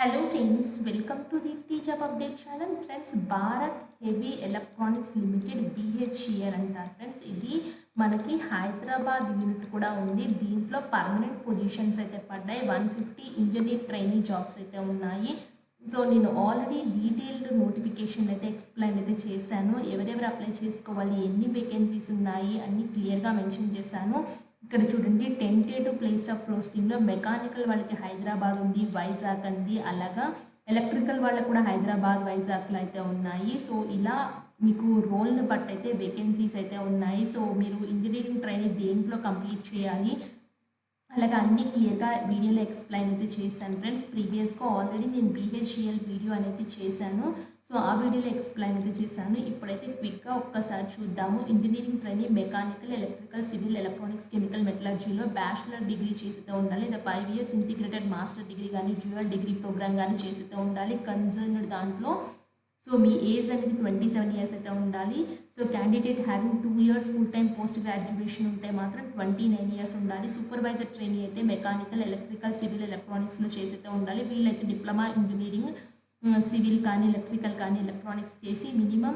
Hello friends, welcome to Deepti job update channel. Friends, Bharat heavy electronics limited BHEL అంటారు friends. ఇది మనకి Hyderabad unit కూడా ఉంది. దీంట్లో పర్మనెంట్ పొజిషన్స్ అయితే పడ్డాయి. 150 ఇంజనీర్ ట్రైనీ జాబ్స్ అయితే ఉన్నాయి. సో నేను ఆల్రెడీ డీటెయిల్డ్ నోటిఫికేషన్ అయితే ఎక్స్ప్లెయిన్ అయితే చేశాను. ఎవరెవరు అప్లై చేసుకోవాలి, ఎన్ని వేకెన్సీస్ ఉన్నాయి అన్నీ క్లియర్గా మెన్షన్ చేశాను. ఇక్కడ చూడండి, టెంటేటివ్ ప్లేస్ ఆఫ్ పోస్టింగ్లో మెకానికల్ వాళ్ళకి హైదరాబాద్ ఉంది, వైజాగ్ ఉంది. అలాగా ఎలక్ట్రికల్ వాళ్ళకి కూడా హైదరాబాద్, వైజాగ్లో అయితే ఉన్నాయి. సో ఇలా మీకు రోల్ని బట్టి అయితే వేకెన్సీస్ అయితే ఉన్నాయి. సో మీరు ఇంజనీరింగ్ ట్రైనింగ్ దేంట్లో కంప్లీట్ చేయాలి, అలాగే అన్నీ క్లియర్గా వీడియోలో ఎక్స్ప్లెయిన్ అయితే చేశాను ఫ్రెండ్స్. ప్రీవియస్గా ఆల్రెడీ నేను BHEL వీడియో అనేది చేశాను. సో ఆ వీడియోలో ఎక్స్ప్లెయిన్ అయితే చేశాను. ఇప్పుడైతే క్విక్గా ఒక్కసారి చూద్దాము. Engineering training mechanical, electrical, civil, electronics, chemical, మెటలర్జీలో బ్యాచిలర్ డిగ్రీ చేసితే ఉండాలి. లేదా 5 years ఇంటిగ్రేటెడ్ మాస్టర్ డిగ్రీ కానీ డ్యూయల్ డిగ్రీ ప్రోగ్రామ్ కానీ చేసితే ఉండాలి కన్సర్న్డ్ దాంట్లో. సో మీ ఏజ్ అనేది 27 years అయితే ఉండాలి. So candidate having 2 years full time post graduation ఉంటే మాత్రం 29 years ఉండాలి. సూపర్వైజర్ ట్రైనీ అయితే మెకానికల్, ఎలక్ట్రికల్, సివిల్, ఎలక్ట్రానిక్స్లో చేసితే ఉండాలి. వీళ్ళైతే డిప్లొమా ఇంజనీరింగ్, సివిల్ కానీ, ఎలక్ట్రికల్ కానీ, ఎలక్ట్రానిక్స్ చేసి మినిమం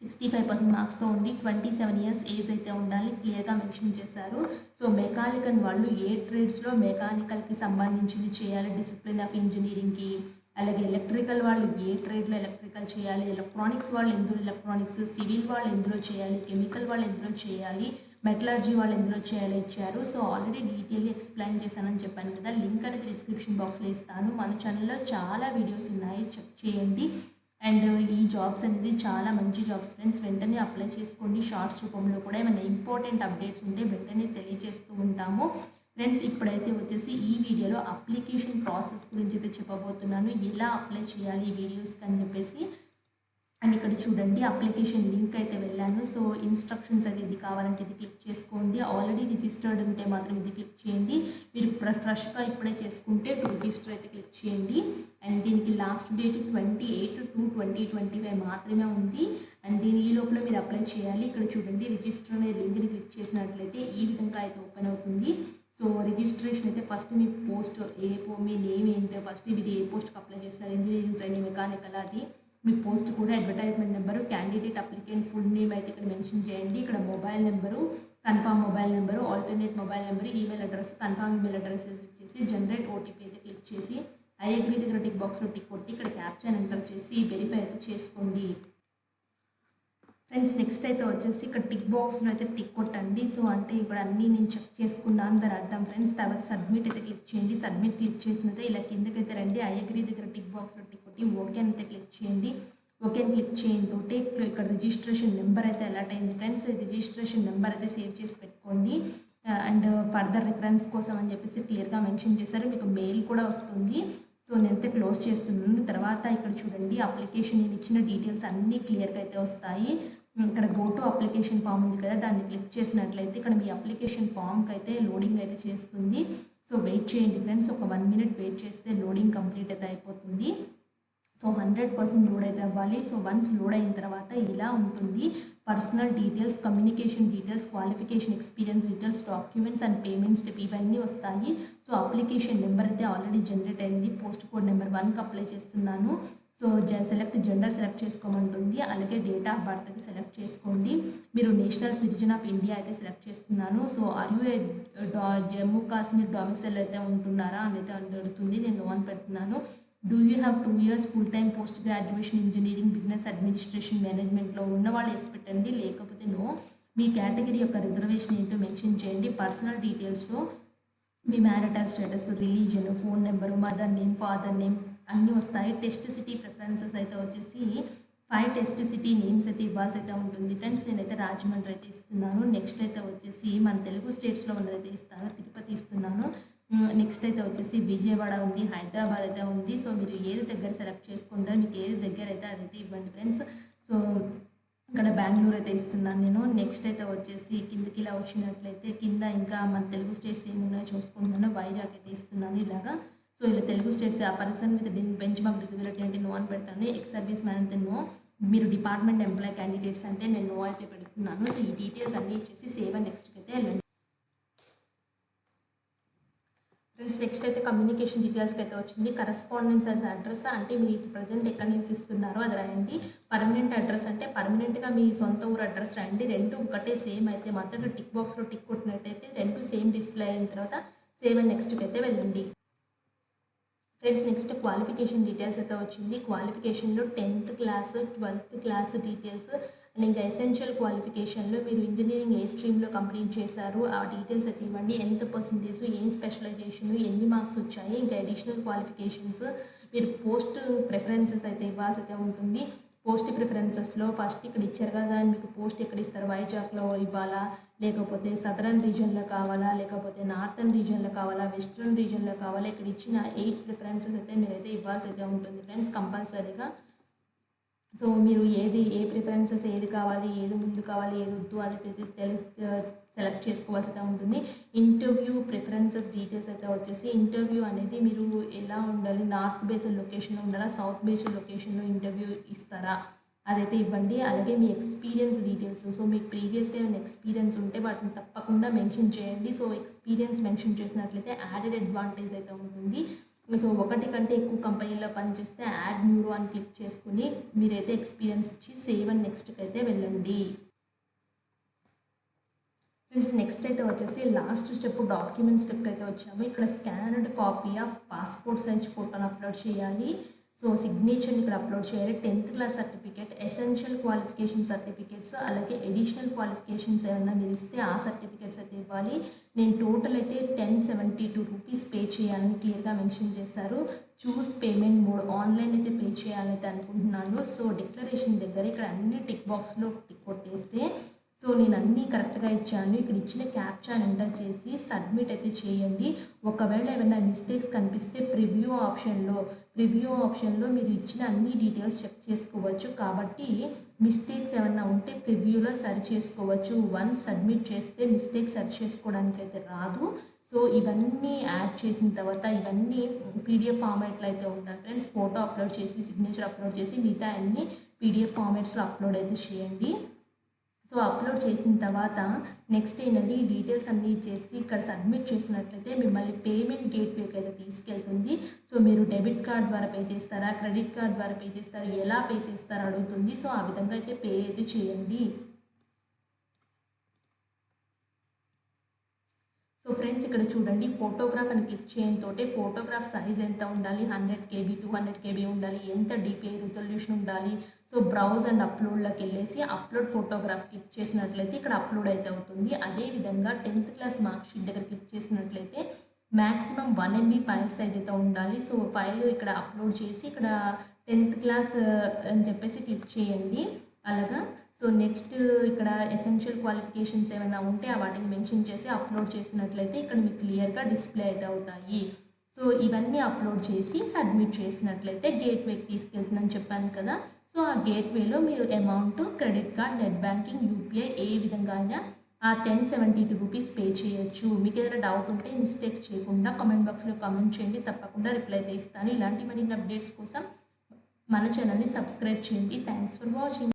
65% మార్క్స్తో ఉండి 27 years ఏజ్ అయితే ఉండాలి. క్లియర్గా మెన్షన్ చేశారు. సో మెకానికల్ వాళ్ళు ఏ ట్రేడ్స్లో మెకానికల్కి సంబంధించింది చేయాలి, డిసిప్లిన్ ఆఫ్ ఇంజనీరింగ్కి. అలాగే ఎలక్ట్రికల్ వాళ్ళు ఏ ట్రేడ్లో ఎలక్ట్రికల్ చేయాలి, ఎలక్ట్రానిక్స్ వాళ్ళు ఎందులో ఎలక్ట్రానిక్స్, సివిల్ వాళ్ళు ఎందులో చేయాలి, కెమికల్ వాళ్ళు ఎందులో చేయాలి, మెటలర్జీ వాళ్ళు ఎందులో చేయాలి ఇచ్చారు. సో ఆల్రెడీ డీటెయిల్గా ఎక్స్ప్లెయిన్ చేశానని చెప్పాను కదా. లింక్ అనేది డిస్క్రిప్షన్ బాక్స్లో ఇస్తాను. మన ఛానల్లో చాలా వీడియోస్ ఉన్నాయి, చెక్ చేయండి. అండ్ ఈ జాబ్స్ అనేది చాలా మంచి జాబ్స్ ఫ్రెండ్స్. వెంటనే అప్లై చేసుకోండి. షార్ట్స్ రూపంలో కూడా ఏమైనా ఇంపార్టెంట్ అప్డేట్స్ ఉంటే వెంటనే తెలియజేస్తూ ఉంటాము ఫ్రెండ్స్. ఇప్పుడైతే వచ్చేసి ఈ వీడియోలో అప్లికేషన్ ప్రాసెస్ గురించి అయితే చెప్పబోతున్నాను. ఎలా అప్లై చేయాలి ఈ వీడియోస్కి అని చెప్పేసి. అండ్ ఇక్కడ చూడండి, అప్లికేషన్ లింక్ అయితే వెళ్ళాను. సో ఇన్స్ట్రక్షన్స్ అయితే ఇది కావాలంటే ఇది క్లిక్ చేసుకోండి. ఆల్రెడీ రిజిస్టర్డ్ ఉంటే మాత్రం ఇది క్లిక్ చేయండి. మీరు ఫ్రెష్గా ఇప్పుడే చేసుకుంటే రిజిస్టర్ అయితే క్లిక్ చేయండి. అండ్ దీనికి లాస్ట్ డేట్ 28/2/2025 మాత్రమే ఉంది. అండ్ దీని ఈ లోపల మీరు అప్లై చేయాలి. ఇక్కడ చూడండి, రిజిస్టర్ అనే లింక్ని క్లిక్ చేసినట్లయితే ఈ విధంగా అయితే ఓపెన్ అవుతుంది. సో రిజిస్ట్రేషన్ అయితే ఫస్ట్ మీ పోస్ట్ మీ నేమ్ ఏంటో, ఫస్ట్ మీరు ఏ పోస్ట్కి అప్లై చేస్తున్నారు, ఇంజనీరింగ్ ట్రైనింగ్, మెకానికల్, అది మీ పోస్ట్ కూడా, advertisement number, candidate applicant full name అయితే ఇక్కడ మెన్షన్ చేయండి. ఇక్కడ mobile number, confirm mobile number, alternate mobile number, email address, confirm email address చేసి జనరేట్ OTP అయితే క్లిక్ చేసి ఐ అగ్రీ దగ్గర టిక్ బాక్స్లో టిక్ కొట్టి ఇక్కడ క్యాప్చర్ ఎంటర్ చేసి వెరిఫై అయితే చేసుకోండి ఫ్రెండ్స్. నెక్స్ట్ అయితే వచ్చేసి ఇక్కడ టిక్ బాక్స్లో అయితే టిక్ కొట్టండి. సో అంటే ఇక్కడ అన్నీ నేను చెక్ చేసుకున్నాను దాని అర్థం ఫ్రెండ్స్. తర్వాత సబ్మిట్ అయితే క్లిక్ చేయండి. సబ్మిట్ క్లిక్ చేసినైతే ఇలా కిందకైతే రండి. ఐ అగ్రీ దగ్గర టిక్ బాక్స్లో టిక్ కొట్టి ఓకే అయితే క్లిక్ చేయండి. ఓకే అని క్లిక్ చేయడంతో ఇక్కడ రిజిస్ట్రేషన్ నెంబర్ అయితే అలాట్ అయింది ఫ్రెండ్స్. రిజిస్ట్రేషన్ నెంబర్ అయితే సేవ్ చేసి పెట్టుకోండి. అండ్ ఫర్దర్ రిఫరెన్స్ కోసం అని చెప్పేసి క్లియర్గా మెన్షన్ చేశారు. మీకు మెయిల్ కూడా వస్తుంది. సో నేనైతే క్లోజ్ చేస్తున్నాను. తర్వాత ఇక్కడ చూడండి, అప్లికేషన్ నేను ఇచ్చిన డీటెయిల్స్ అన్నీ క్లియర్గా అయితే వస్తాయి. ఇక్కడ గో టు అప్లికేషన్ ఫామ్ ఉంది కదా, దాన్ని క్లిక్ చేసినట్లయితే ఇక్కడ మీ అప్లికేషన్ ఫామ్కి అయితే లోడింగ్ అయితే చేస్తుంది. సో వెయిట్ చేయండి ఫ్రెండ్స్, ఒక 1 minute వెయిట్ చేస్తే లోడింగ్ కంప్లీట్ అయితే అయిపోతుంది. సో 100% లోడ్ అయితే అవ్వాలి. సో వన్స్ లోడ్ అయిన తర్వాత ఇలా ఉంటుంది. Personal details, communication details, qualification, experience details, documents and payment step ఇవన్నీ వస్తాయి. సో అప్లికేషన్ నెంబర్ అయితే ఆల్రెడీ జనరేట్ అయింది. పోస్ట్ కోడ్ నెంబర్ 1కి అప్లై చేస్తున్నాను. సో సెలెక్ట్ జెండర్ సెలెక్ట్ చేసుకోమంటుంది. అలాగే డేట్ ఆఫ్ బర్త్కి సెలెక్ట్ చేసుకోండి. మీరు నేషనల్ సిటిజన్ ఆఫ్ ఇండియా అయితే సెలెక్ట్ చేస్తున్నాను. సో జమ్మూ కాశ్మీర్ డొమిసైల్ అయితే ఉంటున్నారా అని అయితే అడుగుతుంది. నేను నో అని పెడుతున్నాను. Do you have 2 years full time post graduation engineering, business administration, మేనేజ్మెంట్లో ఉన్నవాళ్ళు వేసి పెట్టండి, లేకపోతే నో. మీ కేటగిరీ యొక్క రిజర్వేషన్ ఏంటో మెన్షన్ చేయండి. పర్సనల్ డీటెయిల్స్లో మీ marital status, religion, phone number, mother name, father name అన్నీ వస్తాయి. టెస్ట్ సిటీ ప్రిఫరెన్సెస్ అయితే వచ్చేసి 5 టెస్ట్ సిటీ నేమ్స్ అయితే ఇవ్వాల్సి అయితే ఉంటుంది ఫ్రెండ్స్. నేనైతే రాజమండ్రి అయితే ఇస్తున్నాను. నెక్స్ట్ అయితే వచ్చేసి మన తెలుగు స్టేట్స్లో ఉన్నదైతే ఇస్తాను. తిరుపతి ఇస్తున్నాను. నెక్స్ట్ అయితే వచ్చేసి విజయవాడ ఉంది, హైదరాబాద్ అయితే ఉంది. సో మీరు ఏది దగ్గర సెలెక్ట్ చేసుకుంటారో, మీకు ఏది దగ్గర అయితే అదైతే ఇవ్వండి ఫ్రెండ్స్. సో ఇక్కడ బెంగళూరు అయితే ఇస్తున్నాను నేను. నెక్స్ట్ అయితే వచ్చేసి కిందకి ఇలా వచ్చినట్లయితే కింద ఇంకా మన తెలుగు స్టేట్స్ ఏమున్నాయో చూసుకుంటున్నాను. వైజాగ్ అయితే ఇస్తున్నాను ఇలాగా. సో ఇలా తెలుగు స్టేట్స్, ఆ person with bench mark disability అంటే నో అని పెడతాను. ఎక్స్ సర్వీస్ మ్యాన్ అంటే నో. మీరు డిపార్ట్మెంట్ ఎంప్లాయ్ క్యాండిడేట్స్ అంటే నేను నో అయితే పెడుతున్నాను. సో ఈ డీటెయిల్స్ అన్నీ ఇచ్చేసి సేవ్ అండ్ నెక్స్ట్కి అయితే వెళ్ళండి ఫ్రెండ్స్ నెక్స్ట్ అయితే కమ్యూనికేషన్ డీటెయిల్స్కి అయితే వచ్చింది. కరస్పాండెన్స్ యాజ్ అడ్రస్ అంటే మీరు ఇప్పుడు ప్రజెంట్ ఎక్కడ నివసిస్తున్నారో అది రాయండి. పర్మనెంట్ అడ్రస్ అంటే పర్మనెంట్గా మీ సొంత ఊరు అడ్రస్ రాయండి. రెండు ఒకటే సేమ్ అయితే మాత్రం టిక్ బాక్స్లో టిక్ కొట్టినట్టయితే రెండు సేమ్ డిస్ప్లే అయిన తర్వాత సేవ్ అండ్ నెక్స్ట్కి అయితే వెళ్ళండి. ఫ్రెండ్స్ నెక్స్ట్ క్వాలిఫికేషన్ డీటెయిల్స్ అయితే వచ్చింది. క్వాలిఫికేషన్లో 10th class 12th class details and ఇంకా ఎసెన్షియల్ క్వాలిఫికేషన్లో మీరు ఇంజనీరింగ్ ఏ స్ట్రీమ్లో కంప్లీట్ చేశారు ఆ డీటెయిల్స్ అయితే ఇవ్వండి. ఎంత పర్సంటేజ్, ఏం స్పెషలైజేషన్, ఎన్ని మార్క్స్ వచ్చాయి, ఇంకా అడిషనల్ క్వాలిఫికేషన్స్, మీరు పోస్ట్ ప్రిఫరెన్సెస్ అయితే ఇవ్వాల్సి అయితే ఉంటుంది. పోస్ట్ ప్రిఫరెన్సెస్లో ఫస్ట్ ఇక్కడ ఇచ్చారు కదా మీకు పోస్ట్ ఎక్కడ ఇస్తారు, వైజాగ్లో ఇవ్వాలా, లేకపోతే సదరన్ రీజన్లో కావాలా, లేకపోతే నార్థన్ రీజన్లో కావాలా, వెస్ట్రన్ రీజన్లో కావాలా, ఇక్కడ ఇచ్చిన 8 ప్రిఫరెన్సెస్ అయితే మీరైతే ఇవ్వాల్సి అయితే ఉంటుంది ఫ్రెండ్స్ కంపల్సరీగా. సో మీరు ఏ ప్రిఫరెన్సెస్ ఏది కావాలి, ఏది ముందు కావాలి, ఏది వద్దు అది సెలెక్ట్ చేసుకోవాల్సి అయితే ఉంటుంది. ఇంటర్వ్యూ ప్రిఫరెన్సెస్ డీటెయిల్స్ అయితే వచ్చేసి ఇంటర్వ్యూ అనేది మీరు ఎలా ఉండాలి, నార్త్ బేస్డ్ లొకేషన్లో ఉండాలా, సౌత్ బేస్డ్ లొకేషన్లో ఇంటర్వ్యూ ఇస్తారా అదైతే ఇవ్వండి. అలాగే మీ ఎక్స్పీరియన్స్ డీటెయిల్స్, సో మీకు ప్రీవియస్గా ఏమైనా ఎక్స్పీరియన్స్ ఉంటే వాటిని తప్పకుండా మెన్షన్ చేయండి. సో ఎక్స్పీరియన్స్ మెన్షన్ చేసినట్లయితే యాడెడ్ అడ్వాంటేజ్ అయితే ఉంటుంది. సో ఒకటి కంటే ఎక్కువ కంపెనీలో పనిచేస్తే యాడ్ న్యూరో అని క్లిక్ చేసుకుని మీరైతే ఎక్స్పీరియన్స్ ఇచ్చి సేవ్ అండ్ నెక్స్ట్కి అయితే వెళ్ళండి. ఫ్రెండ్స్ నెక్స్ట్ అయితే వచ్చేసి లాస్ట్ స్టెప్ డాక్యుమెంట్ స్టెప్కి అయితే వచ్చాము. ఇక్కడ స్కానర్డ్ కాపీ ఆఫ్ పాస్పోర్ట్ సైజ్ ఫోటోని అప్లోడ్ చేయాలి. సో సిగ్నేచర్ని ఇక్కడ అప్లోడ్ చేయాలి. 10th class certificate, essential qualification certificates, అలాగే అడిషనల్ క్వాలిఫికేషన్స్ ఏమన్నా మీరు ఇస్తే ఆ సర్టిఫికేట్స్ అయితే ఇవ్వాలి. నేను టోటల్ అయితే 1072 రూపీస్ పే చేయాలని క్లియర్గా మెన్షన్ చేశారు. చూస్ పేమెంట్ మోడ్ ఆన్లైన్ అయితే పే చేయాలని అయితే అనుకుంటున్నాను. సో డిక్లరేషన్ దగ్గర ఇక్కడ అన్ని టిక్ బాక్స్లో టిక్ కొట్టేస్తే సో నేను అన్నీ కరెక్ట్గా ఇచ్చాను. ఇక్కడ ఇచ్చిన క్యాప్చాని ఎంటర్ చేసి సబ్మిట్ అయితే చేయండి. ఒకవేళ ఏమైనా మిస్టేక్స్ కనిపిస్తే ప్రివ్యూ ఆప్షన్లో మీరు ఇచ్చిన అన్ని డీటెయిల్స్ చెక్ చేసుకోవచ్చు. కాబట్టి మిస్టేక్స్ ఏమైనా ఉంటే ప్రివ్యూలో సరి చేసుకోవచ్చు. వన్స్ సబ్మిట్ చేస్తే మిస్టేక్ సరి చేసుకోవడానికి అయితే రాదు. సో ఇవన్నీ యాడ్ చేసిన తర్వాత ఇవన్నీ పీడిఎఫ్ ఫార్మాట్లో అయితే ఉంటాయి ఫ్రెండ్స్. ఫోటో అప్లోడ్ చేసి సిగ్నేచర్ అప్లోడ్ చేసి మిగతా అన్ని పీడిఎఫ్ ఫార్మాట్స్లో అప్లోడ్ అయితే చేయండి. సో అప్లోడ్ చేసిన తర్వాత నెక్స్ట్ ఏంటంటే ఈ డీటెయిల్స్ అన్నీ ఇచ్చేసి ఇక్కడ సబ్మిట్ చేసినట్లయితే మిమ్మల్ని పేమెంట్ గేట్వేకి అయితే తీసుకెళ్తుంది. సో మీరు డెబిట్ కార్డ్ ద్వారా పే చేస్తారా, క్రెడిట్ కార్డ్ ద్వారా పే చేస్తారా, ఎలా పే చేస్తారో అడుగుతుంది. సో ఆ విధంగా అయితే పే అయితే చేయండి. సో ఫ్రెండ్స్ ఇక్కడ చూడండి ఫోటోగ్రాఫ్ అని క్లిక్ చేయడంతో ఫోటోగ్రాఫ్ సైజ్ ఎంత ఉండాలి, 100 KB 200 KB ఉండాలి, ఎంత DPI రిజల్యూషన్ ఉండాలి. సో బ్రౌజ్ అండ్ అప్లోడ్లోకి వెళ్ళేసి అప్లోడ్ ఫోటోగ్రాఫ్ క్లిక్ చేసినట్లయితే ఇక్కడ అప్లోడ్ అయితే అవుతుంది. అదేవిధంగా 10th క్లాస్ మార్క్ షీట్ దగ్గర క్లిక్ చేసినట్లయితే మ్యాక్సిమం 1 MB ఫైల్ సైజ్ అయితే ఉండాలి. సో ఫైల్ ఇక్కడ అప్లోడ్ చేసి ఇక్కడ 10th క్లాస్ అని చెప్పేసి క్లిక్ చేయండి. అలాగా సో నెక్స్ట్ ఇక్కడ ఎసెన్షియల్ క్వాలిఫికేషన్స్ ఏమైనా ఉంటే వాటిని మెన్షన్ చేసి అప్లోడ్ చేసినట్లయితే ఇక్కడ మీకు క్లియర్గా డిస్ప్లే అయితే అవుతాయి. సో ఇవన్నీ అప్లోడ్ చేసి సబ్మిట్ చేసినట్లయితే గేట్వేకి తీసుకెళ్తుందని చెప్పాను కదా. సో ఆ గేట్వేలో మీరు amount credit card, net banking, UPI ఏ విధంగా అయినా ఆ 1072 రూపీస్ పే చేయొచ్చు. మీకు ఏదైనా డౌట్ ఉంటే మిస్టేక్స్ చేయకుండా కామెంట్ బాక్స్లో కామెంట్ చేయండి, తప్పకుండా రిప్లై అయితే ఇస్తాను. ఇలాంటి మరిన్ని అప్డేట్స్ కోసం మన ఛానల్ని సబ్స్క్రైబ్ చేయండి. Thanks for watching.